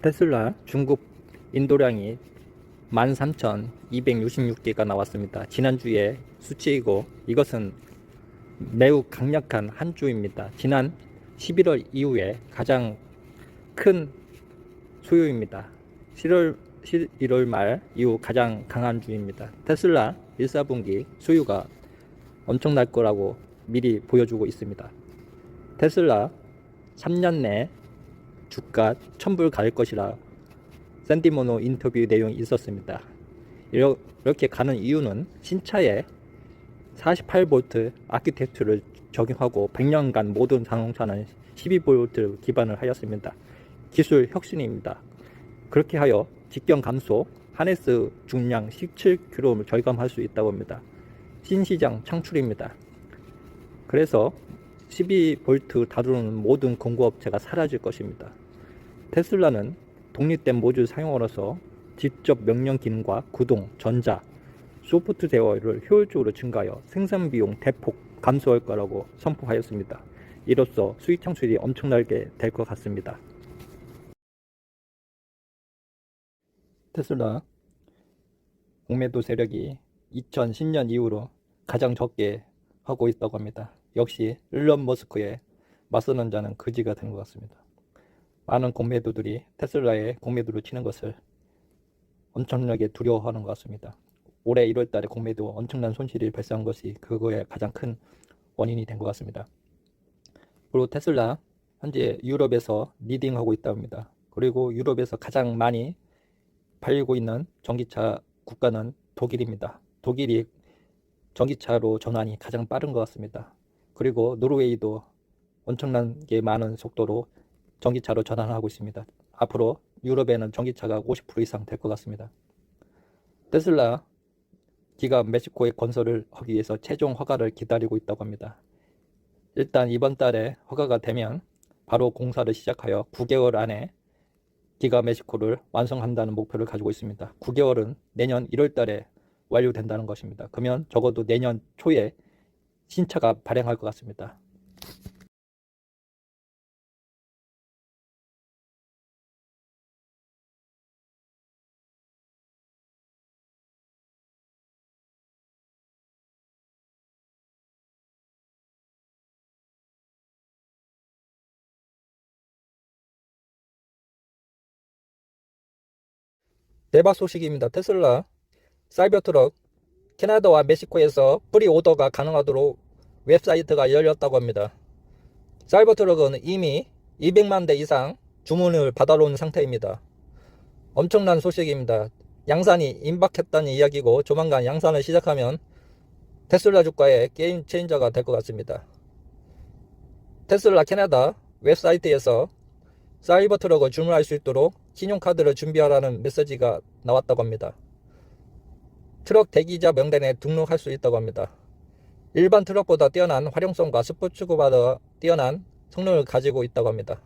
테슬라 중국 인도량이 13,266개가 나왔습니다. 지난주에 수치이고 이것은 매우 강력한 한 주입니다. 지난 11월 이후에 가장 큰 수요입니다. 11월 말 이후 가장 강한 주입니다. 테슬라 1, 4분기 수요가 엄청날 거라고 미리 보여주고 있습니다. 테슬라 3년 내 주가 1000불 갈 것이라 샌디모노 인터뷰 내용이 있었습니다. 이렇게 가는 이유는 신차에 48V 아키텍처를 적용하고 100년간 모든 자동차는 12V 기반을 하였습니다. 기술 혁신입니다. 그렇게 하여 직경 감소, 하네스 중량 17kg을 절감할 수 있다고 합니다. 신시장 창출입니다. 그래서 12V 다루는 모든 공구업체가 사라질 것입니다. 테슬라는 독립된 모듈 사용으로서 직접 명령 기능과 구동, 전자, 소프트웨어를 효율적으로 증가하여 생산 비용 대폭 감소할 거라고 선포하였습니다. 이로써 수익 창출이 엄청나게 될 것 같습니다. 테슬라 공매도 세력이 2010년 이후로 가장 적게 하고 있다고 합니다. 역시 일론 머스크에 맞서는 자는 거지가 된 것 같습니다. 많은 공매도들이 테슬라의 공매도를 치는 것을 엄청나게 두려워하는 것 같습니다. 올해 1월달에 공매도 엄청난 손실이 발생한 것이 그거의 가장 큰 원인이 된 것 같습니다. 그리고 테슬라 현재 유럽에서 리딩하고 있다고 합니다. 그리고 유럽에서 가장 많이 팔리고 있는 전기차 국가는 독일입니다. 독일이 전기차로 전환이 가장 빠른 것 같습니다. 그리고 노르웨이도 엄청나게 많은 속도로 전기차로 전환하고 있습니다. 앞으로 유럽에는 전기차가 50% 이상 될 것 같습니다. 테슬라 기가 멕시코에 건설을 하기 위해서 최종 허가를 기다리고 있다고 합니다. 일단 이번 달에 허가가 되면 바로 공사를 시작하여 9개월 안에 기가 멕시코를 완성한다는 목표를 가지고 있습니다. 9개월은 내년 1월 달에 완료된다는 것입니다. 그러면 적어도 내년 초에 신차가 발행할 것 같습니다. 대박 소식입니다. 테슬라 사이버트럭 캐나다와 멕시코에서 프리오더가 가능하도록 웹사이트가 열렸다고 합니다. 사이버트럭은 이미 200만 대 이상 주문을 받아놓은 상태입니다. 엄청난 소식입니다. 양산이 임박했다는 이야기고 조만간 양산을 시작하면 테슬라 주가의 게임 체인저가 될 것 같습니다. 테슬라 캐나다 웹사이트에서 사이버트럭을 주문할 수 있도록 신용카드를 준비하라는 메시지가 나왔다고 합니다. 트럭 대기자 명단에 등록할 수 있다고 합니다. 일반 트럭보다 뛰어난 활용성과 스포츠보다 뛰어난 성능을 가지고 있다고 합니다.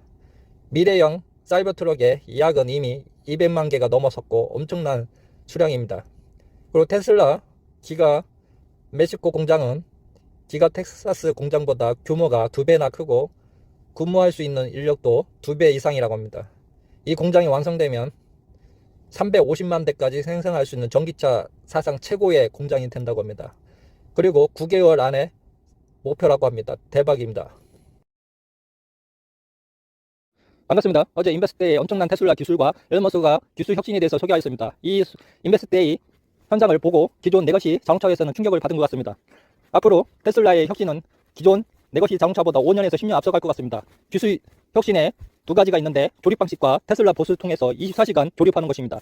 미래형 사이버트럭의 예약은 이미 200만 개가 넘어섰고 엄청난 수량입니다. 그리고 테슬라 기가 멕시코 공장은 기가 텍사스 공장보다 규모가 2배나 크고 근무할 수 있는 인력도 2배 이상이라고 합니다. 이 공장이 완성되면 350만 대까지 생산할 수 있는 전기차 사상 최고의 공장이 된다고 합니다. 그리고 9개월 안에 목표라고 합니다. 대박입니다. 반갑습니다. 어제 인베스트데이에 엄청난 테슬라 기술과 일론 머스크가 기술 혁신에 대해서 소개하였습니다. 이 인베스트데이 현장을 보고 기존 레거시 자동차에서는 충격을 받은 것 같습니다. 앞으로 테슬라의 혁신은 기존 레거시 자동차보다 5년에서 10년 앞서갈 것 같습니다. 기술 혁신에 두 가지가 있는데 조립 방식과 테슬라 봇을 통해서 24시간 조립하는 것입니다.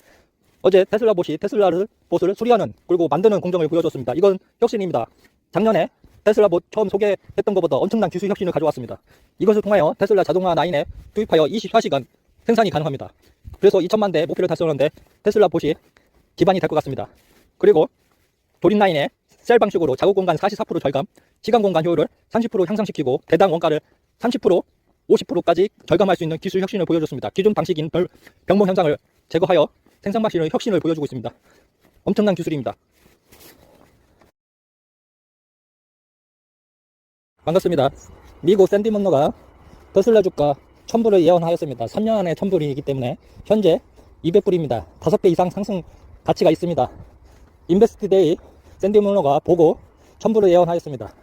어제 테슬라 봇이 봇을 수리하는 그리고 만드는 공정을 보여줬습니다. 이건 혁신입니다. 작년에 테슬라 봇 처음 소개했던 것보다 엄청난 기술 혁신을 가져왔습니다. 이것을 통하여 테슬라 자동화 라인에 투입하여 24시간 생산이 가능합니다. 그래서 2천만 대 목표를 달성하는데 테슬라 봇이 기반이 될 것 같습니다. 그리고 조립 라인에 셀 방식으로 작업 공간 44% 절감, 시간 공간 효율을 30% 향상시키고 배당 원가를 30%, 50%까지 절감할 수 있는 기술 혁신을 보여줬습니다. 기존 방식인 병목 현상을 제거하여 생산 방식의 혁신을 보여주고 있습니다. 엄청난 기술입니다. 반갑습니다. 미국 샌디모노가 테슬라 주가 첨부를 예언하였습니다. 3년 안에 첨부이기 때문에 현재 200불입니다. 5배 이상 상승 가치가 있습니다. 인베스트데이 샌디 문로가 보고 첨부를 예언하였습니다.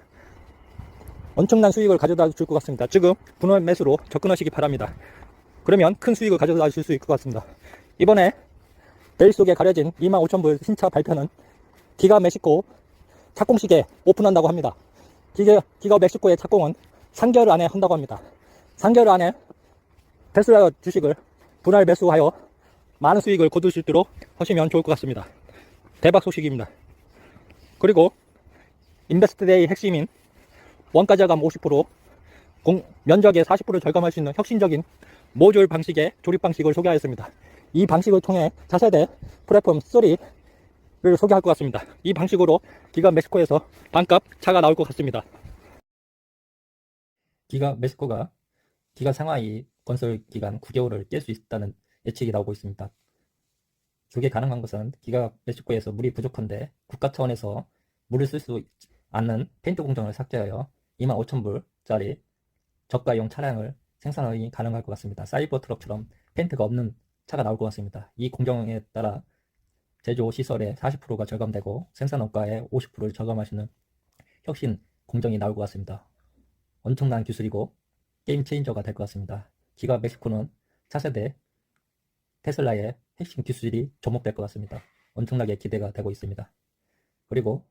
엄청난 수익을 가져다 줄 것 같습니다. 지금 분할 매수로 접근하시기 바랍니다. 그러면 큰 수익을 가져다 줄 수 있을 것 같습니다. 이번에 베일 속에 가려진 25,000불 신차 발표는 기가 멕시코 착공식에 오픈한다고 합니다. 기가 멕시코의 착공은 3개월 안에 한다고 합니다. 3개월 안에 테슬라 주식을 분할 매수하여 많은 수익을 거둘 수 있도록 하시면 좋을 것 같습니다. 대박 소식입니다. 그리고 인베스트데이 핵심인 원가 절감 50%, 면적의 40% 절감할 수 있는 혁신적인 모듈 방식의 조립 방식을 소개하였습니다. 이 방식을 통해 차세대 플랫폼 3를 소개할 것 같습니다. 이 방식으로 기가 멕시코에서 반값 차가 나올 것 같습니다. 기가 멕시코가 기가 상하이 건설 기간 9개월을 깰 수 있다는 예측이 나오고 있습니다. 그게 가능한 것은 기가 멕시코에서 물이 부족한데 국가 차원에서 물을 쓸 수 않는 페인트 공정을 삭제하여 25,000불짜리 저가용 차량을 생산이 가능할 것 같습니다. 사이버 트럭처럼 페인트가 없는 차가 나올 것 같습니다. 이 공정에 따라 제조 시설의 40%가 절감되고 생산 원가의 50%를 절감하시는 혁신 공정이 나올 것 같습니다. 엄청난 기술이고 게임 체인저가 될 것 같습니다. 기가 멕시코는 차세대 테슬라의 핵심 기술이 접목될 것 같습니다. 엄청나게 기대가 되고 있습니다. 그리고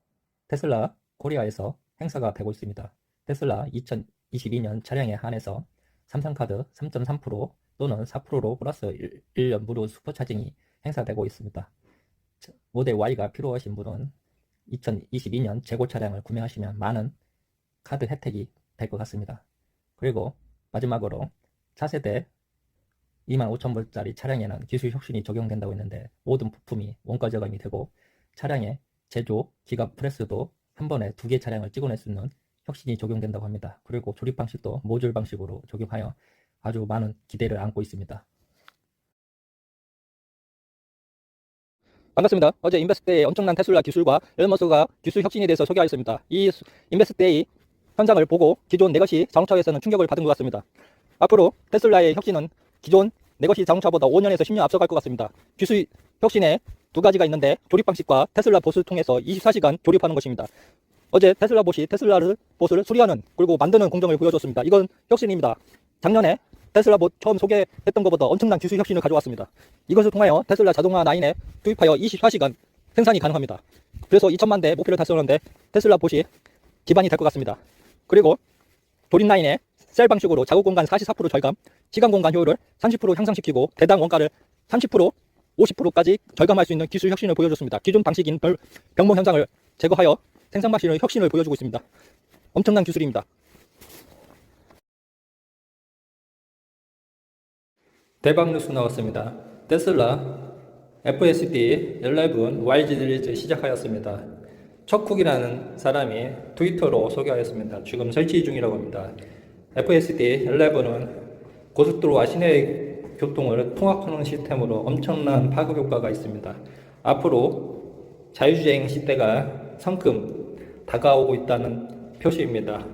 테슬라 코리아에서 행사가 되고 있습니다. 테슬라 2022년 차량에 한해서 삼성카드 3.3% 또는 4%로 플러스 1년 무료 슈퍼차징이 행사되고 있습니다. 모델 Y가 필요하신 분은 2022년 재고 차량을 구매하시면 많은 카드 혜택이 될 것 같습니다. 그리고 마지막으로 차세대 25,000불짜리 차량에는 기술 혁신이 적용된다고 했는데 모든 부품이 원가 절감이 되고 차량의 제조 기가 프레스도 한 번에 2개 차량을 찍어낼 수 있는 혁신이 적용된다고 합니다. 그리고 조립 방식도 모듈 방식으로 적용하여 아주 많은 기대를 안고 있습니다. 반갑습니다. 어제 인베스트데이 엄청난 테슬라 기술과 일론 머스크가 기술 혁신에 대해서 소개하였습니다. 이 인베스트데이 현장을 보고 기존 네거시 자동차에서는 충격을 받은 것 같습니다. 앞으로 테슬라의 혁신은 기존 네거시 자동차보다 5년에서 10년 앞서갈 것 같습니다. 기술 혁신에 두 가지가 있는데 조립 방식과 테슬라 봇을 통해서 24시간 조립하는 것입니다. 어제 테슬라 봇이 봇을 수리하는 그리고 만드는 공정을 보여줬습니다. 이건 혁신입니다. 작년에 테슬라 봇 처음 소개했던 것보다 엄청난 기술 혁신을 가져왔습니다. 이것을 통하여 테슬라 자동화 라인에 투입하여 24시간 생산이 가능합니다. 그래서 2천만 대 목표를 달성하는데 테슬라 봇이 기반이 될 것 같습니다. 그리고 조립 라인에 셀 방식으로 작업 공간 44% 절감, 시간 공간 효율을 30% 향상시키고 대당 원가를 30%, 50%까지 절감할 수 있는 기술 혁신을 보여줬습니다. 기존 방식인 병목 현상을 제거하여 생산 방식의 혁신을 보여주고 있습니다. 엄청난 기술입니다. 대박 뉴스 나왔습니다. 테슬라 FSD 11 YG 리리즈 시작하였습니다. 척쿡이라는 사람이 트위터로 소개하였습니다. 지금 설치 중이라고 합니다. FSD 11은 고속도로와 시내 교통을 통합하는 시스템으로 엄청난 파급 효과가 있습니다. 앞으로 자율주행 시대가 성큼 다가오고 있다는 표시입니다.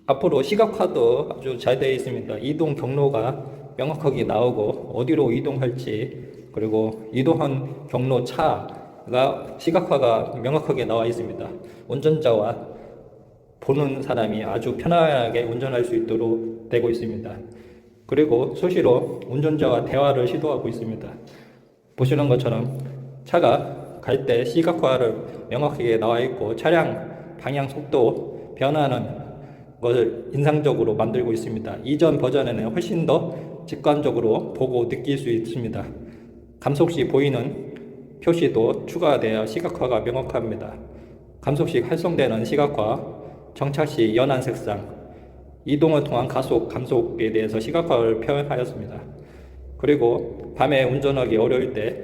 앞으로 시각화도 아주 잘 되어 있습니다. 이동 경로가 명확하게 나오고 어디로 이동할지 그리고 이동한 경로 차가 시각화가 명확하게 나와 있습니다. 운전자와 보는 사람이 아주 편안하게 운전할 수 있도록 되고 있습니다. 그리고 수시로 운전자와 대화를 시도하고 있습니다. 보시는 것처럼 차가 갈 때 시각화를 명확하게 나와 있고 차량 방향 속도 변화하는 것을 인상적으로 만들고 있습니다. 이전 버전에는 훨씬 더 직관적으로 보고 느낄 수 있습니다. 감속 시 보이는 표시도 추가되어 시각화가 명확합니다. 감속 시 활성되는 시각화, 정차 시 연한 색상, 이동을 통한 가속, 감속에 대해서 시각화를 표현하였습니다. 그리고 밤에 운전하기 어려울 때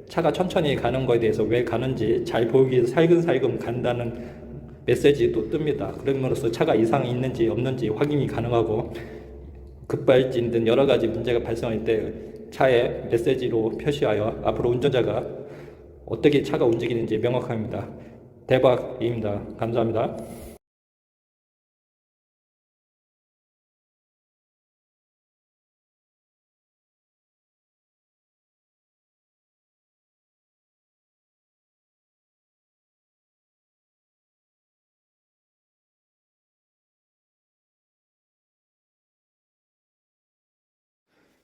차가 천천히 가는 것에 대해서 왜 가는지 잘 보이기 위해서 살금살금 간다는 메시지도 뜹니다. 그럼으로써 차가 이상이 있는지 없는지 확인이 가능하고 급발진 등 여러 가지 문제가 발생할 때 차에 메시지로 표시하여 앞으로 운전자가 어떻게 차가 움직이는지 명확합니다. 대박입니다. 감사합니다.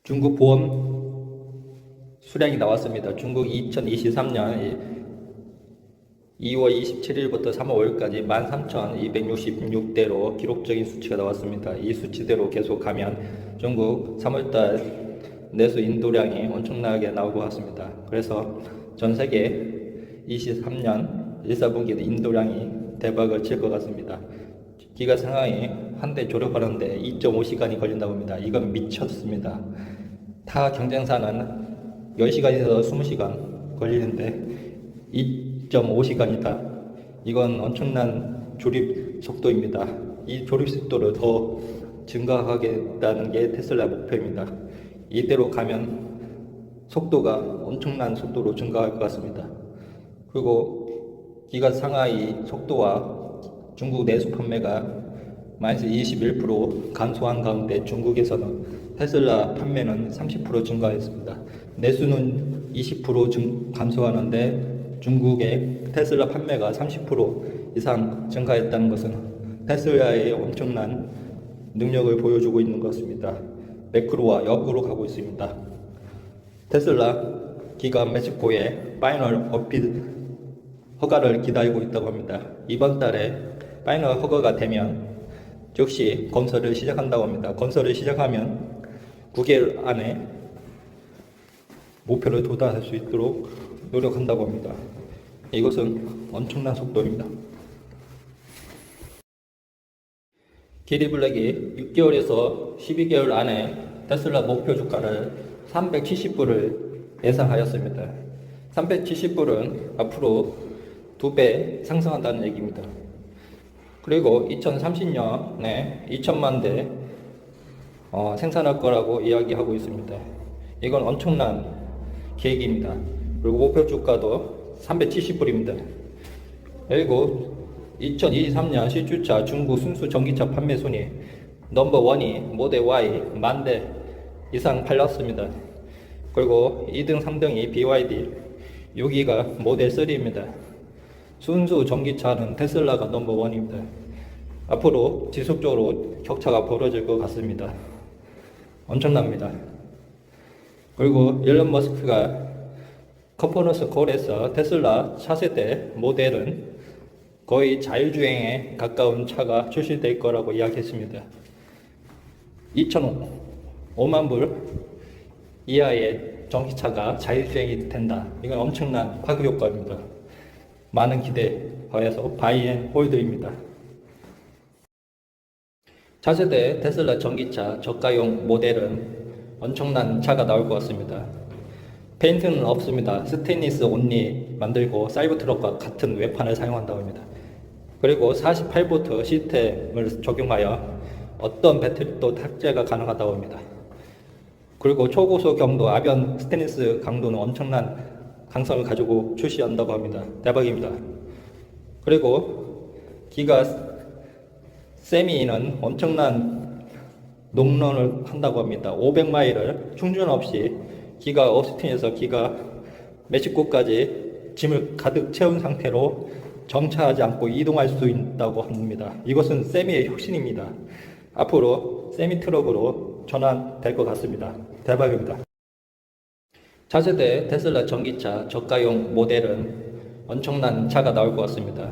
중국 보험 수량이 나왔습니다. 중국 2023년 2월 27일부터 3월 5일까지 13,266대로 기록적인 수치가 나왔습니다. 이 수치대로 계속 가면 중국 3월달 내수 인도량이 엄청나게 나올 것 같습니다. 그래서 전 세계 23년 1, 4분기 인도량이 대박을 칠 것 같습니다. 기가 상하이 한 대 졸업하는데 2.5시간이 걸린다고 합니다. 이건 미쳤습니다. 타 경쟁사는 10시간에서 20시간 걸리는데 2.5시간이다. 이건 엄청난 조립 속도입니다. 이 조립 속도를 더 증가하겠다는 게 테슬라 목표입니다. 이대로 가면 속도가 엄청난 속도로 증가할 것 같습니다. 그리고 기가 상하이 속도와 중국 내수 판매가 마이너스 21% 감소한 가운데 중국에서는 테슬라 판매는 30% 증가했습니다. 내수는 20% 감소하는데 중국의 테슬라 판매가 30% 이상 증가했다는 것은 테슬라의 엄청난 능력을 보여주고 있는 것 같습니다. 매크로와 역으로 가고 있습니다. 테슬라 기가 멕시코에 파이널 어필 허가를 기다리고 있다고 합니다. 이번 달에 파이널 허가가 되면 즉시 건설을 시작한다고 합니다. 건설을 시작하면 9개월 안에 목표를 도달할 수 있도록 노력한다고 합니다. 이것은 엄청난 속도입니다. 기리블랙이 6개월에서 12개월 안에 테슬라 목표 주가를 370불을 예상하였습니다. 370불은 앞으로 2배 상승한다는 얘기입니다. 그리고 2030년에 2천만 대 생산할 거라고 이야기하고 있습니다. 이건 엄청난 계획입니다. 그리고 목표 주가도 370불입니다. 그리고 2023년 실주차 중국 순수 전기차 판매 순위 넘버원이 모델 Y 10,000대 이상 팔렸습니다. 그리고 2등, 3등이 BYD, 6위가 모델 3입니다. 순수 전기차는 테슬라가 넘버원입니다. 앞으로 지속적으로 격차가 벌어질 것 같습니다. 엄청납니다. 그리고 일론 머스크가 컨퍼런스 콜에서 테슬라 차세대 모델은 거의 자율주행에 가까운 차가 출시될 거라고 이야기했습니다. 2,005만 불 이하의 전기차가 자율주행이 된다. 이건 엄청난 파급 효과입니다. 많은 기대하여서 바이앤홀드입니다. 차세대 테슬라 전기차 저가용 모델은 엄청난 차가 나올 것 같습니다. 페인트는 없습니다. 스테인리스 온리 만들고 사이버트럭과 같은 외판을 사용한다고 합니다. 그리고 48V 시스템을 적용하여 어떤 배터리도 탑재가 가능하다고 합니다. 그리고 초고속 경도 아변 스테인리스 강도는 엄청난 강성을 가지고 출시한다고 합니다. 대박입니다. 그리고 기가 세미는 엄청난 농런을 한다고 합니다. 500마일을 충전 없이 기가 오스틴에서 기가 멕시코까지 짐을 가득 채운 상태로 정차하지 않고 이동할 수 있다고 합니다. 이것은 세미의 혁신입니다. 앞으로 세미 트럭으로 전환될 것 같습니다. 대박입니다. 차세대 테슬라 전기차 저가용 모델은 엄청난 차가 나올 것 같습니다.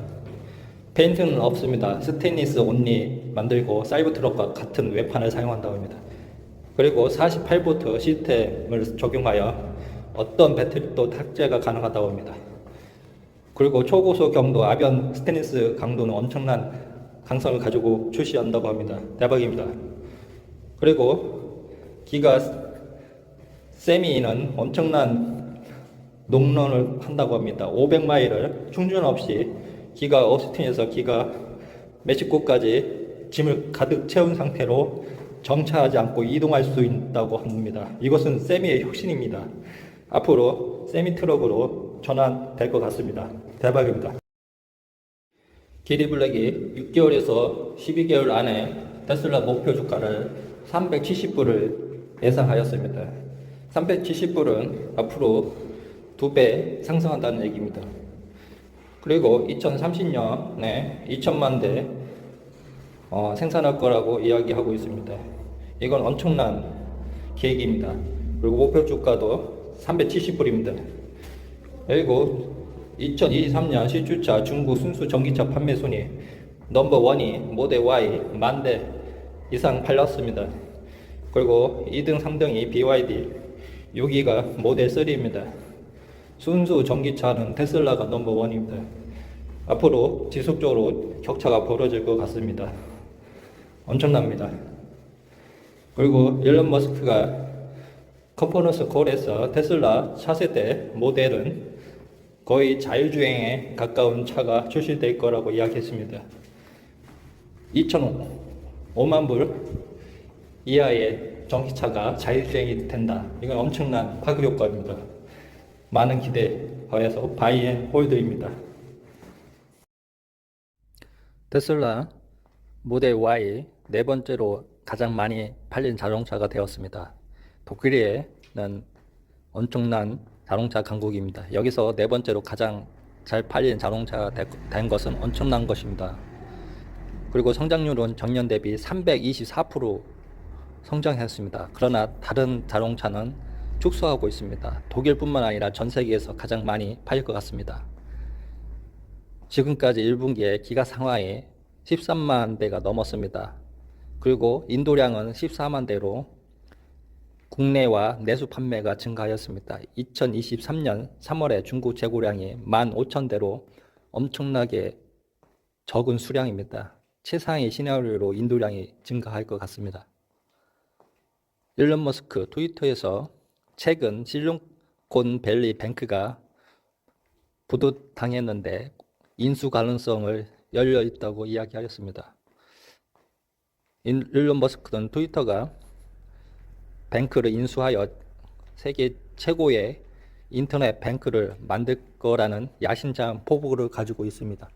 페인트는 없습니다. 스테인리스 온리 만들고 사이버트럭과 같은 외판을 사용한다고 합니다. 그리고 48V 시스템을 적용하여 어떤 배터리도 탑재가 가능하다고 합니다. 그리고 초고속 경도 아변 스테인리스 강도는 엄청난 강성을 가지고 출시한다고 합니다. 대박입니다. 그리고 기가 세미는 엄청난 농런을 한다고 합니다. 500마일을 충전 없이 기가 오스틴에서 기가 멕시코까지 짐을 가득 채운 상태로 정차하지 않고 이동할 수 있다고 합니다. 이것은 세미의 혁신입니다. 앞으로 세미 트럭으로 전환될 것 같습니다. 대박입니다. 기리블랙이 6개월에서 12개월 안에 테슬라 목표 주가를 370불을 예상하였습니다. 370불은 앞으로 2배 상승한다는 얘기입니다. 그리고 2030년에 2천만 대 생산할 거라고 이야기하고 있습니다. 이건 엄청난 계획입니다. 그리고 목표 주가도 370불입니다. 그리고 2023년 실주차 중국 순수 전기차 판매 순위 넘버원이 모델 Y 10,000대 이상 팔렸습니다. 그리고 2등, 3등이 BYD, 6위가 모델 3입니다. 순수 전기차는 테슬라가 넘버원입니다. 앞으로 지속적으로 격차가 벌어질 것 같습니다. 엄청납니다. 그리고 일론 머스크가 컨퍼런스 콜에서 테슬라 차세대 모델은 거의 자율주행에 가까운 차가 출시될 거라고 이야기했습니다. 2,005만 불 이하의 전기차가 자율주행이 된다. 이건 엄청난 파급 효과입니다. 많은 기대하여서 바이앤홀드입니다. 테슬라 모델 Y 네 번째로 가장 많이 팔린 자동차가 되었습니다. 독일에는 엄청난 자동차 강국입니다. 여기서 네 번째로 가장 잘 팔린 자동차가 된 것은 엄청난 것입니다. 그리고 성장률은 전년 대비 324% 성장했습니다. 그러나 다른 자동차는 축소하고 있습니다. 독일뿐만 아니라 전 세계에서 가장 많이 팔릴 것 같습니다. 지금까지 1분기에 기가 상하에 13만 대가 넘었습니다. 그리고 인도량은 14만 대로 국내와 내수 판매가 증가하였습니다. 2023년 3월에 중국 재고량이 15,000대로 엄청나게 적은 수량입니다. 최상의 시나리오로 인도량이 증가할 것 같습니다. 일론 머스크 트위터에서 최근 실리콘밸리 뱅크가 부도당했는데 인수 가능성을 열려 있다고 이야기하였습니다. 일론 머스크는 트위터가 뱅크를 인수하여 세계 최고의 인터넷 뱅크를 만들 거라는 야심찬 포부를 가지고 있습니다.